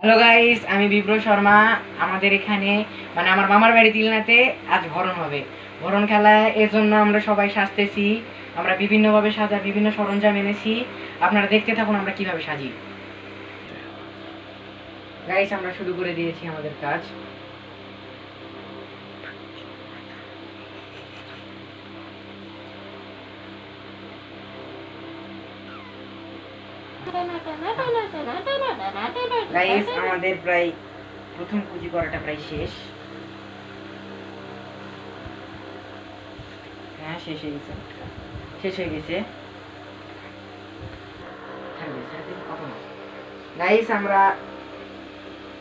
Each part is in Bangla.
হ্যালো গাইস, আমি বিপ্র শর্মা। আমাদের এখানে মানে আমার মামার বাড়ি তিলনাতে আজ ভরণ হবে। ভরণ খেলায় এর জন্য আমরা সবাই সাজতেছি। আমরা বিভিন্নভাবে সাজা বিভিন্ন সরঞ্জাম এনেছি। আপনারা দেখতে থাকুন আমরা কিভাবে সাজি। গাইস, আমরা শুরু করে দিয়েছি আমাদের কাজ। গাইস, আমাদের প্রায় প্রথম কুচি করাটা প্রায় শেষ। হ্যাঁ, শেষ হয়ে গেছে। গাইস, আমরা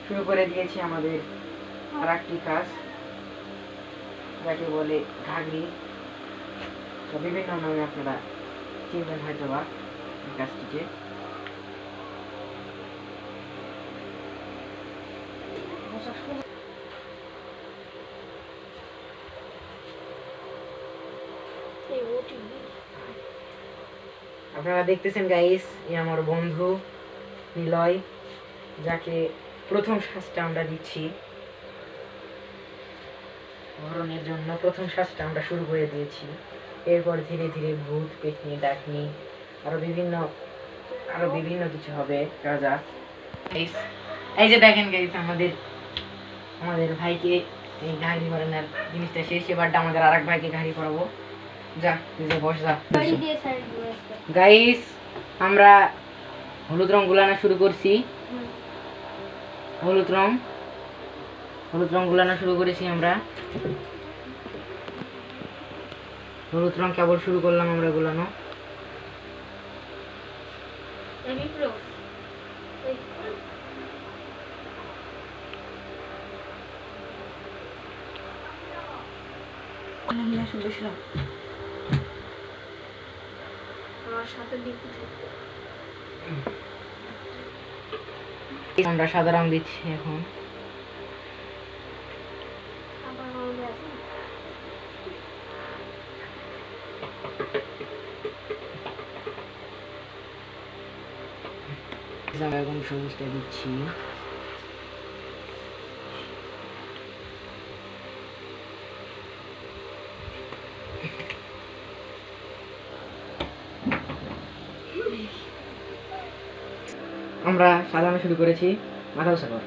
শুরু করে দিয়েছি আমাদের আর একটি কাজ, যাকে বলে ঘাগরি। বিভিন্ন নামে আপনারা চিনবেন হয়তো বা এই কাজটিকে। আপনারা দেখতেছেন গাইস, এই আমার বন্ধু নিলয়, যাকে প্রথম শ্বাসটা আমরা দিচ্ছি। ভরণের জন্য প্রথম শ্বাসটা আমরা শুরু করে দিয়েছি। এরপর ধীরে ধীরে ভূত, পেতনি, ডাকনি আরো বিভিন্ন কিছু হবে রাজা। এই যে দেখেন গাইস, আমাদের ভাইকে এই ঘাড়ি পরানোর জিনিসটা শেষ। এবারটা আমাদের আরেক ভাইকে ঘাড়ি পরাবো। যা বস যা। গাইস, আমরা হলুদ রং গুলানো শুরু করছি। হলুদ রং গুলানো শুরু করেছি আমরা। হলুদ রং কেবল শুরু করলাম আমরা গুলানো। আমরা সাদা রং দিচ্ছি এখন। এখন সবুজটা দিচ্ছি। আমরা সাজানো শুরু করেছি। মাথা উঁচা কর।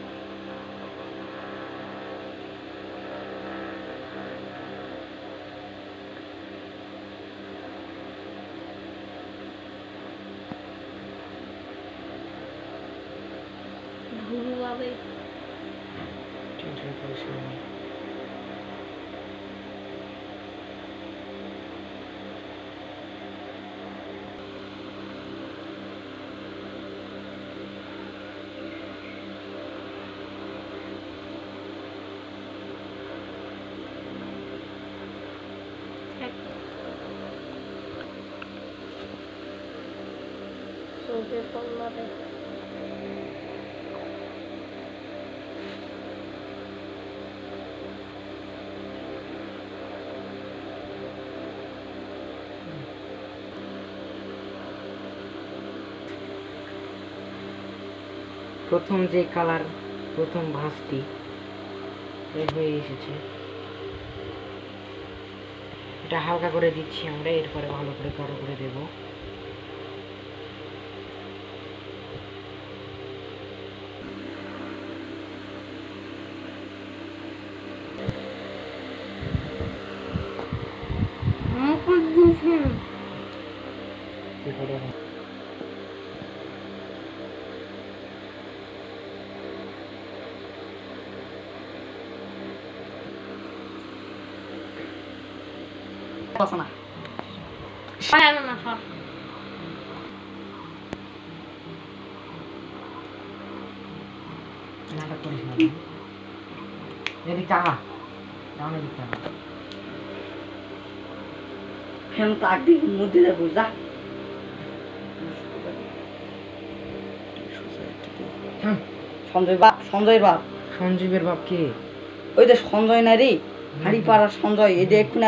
প্রথম যে কালার, প্রথম ভাঁজটি হয়ে এসেছে। এটা হালকা করে দিচ্ছি আমরা, এরপরে ভালো করে গাঢ় করে দেব। না নাটক করিস না। এদিক টাকা ডাউন, এদিক টাকা ফেন তাক দিক মধ্যে যাবো। যা সঞ্জয়ের বাপ কে? ওই যে সঞ্জয় না রে, হাড়ি পাড়ার সঞ্জয়। এই যে এক্ষুনি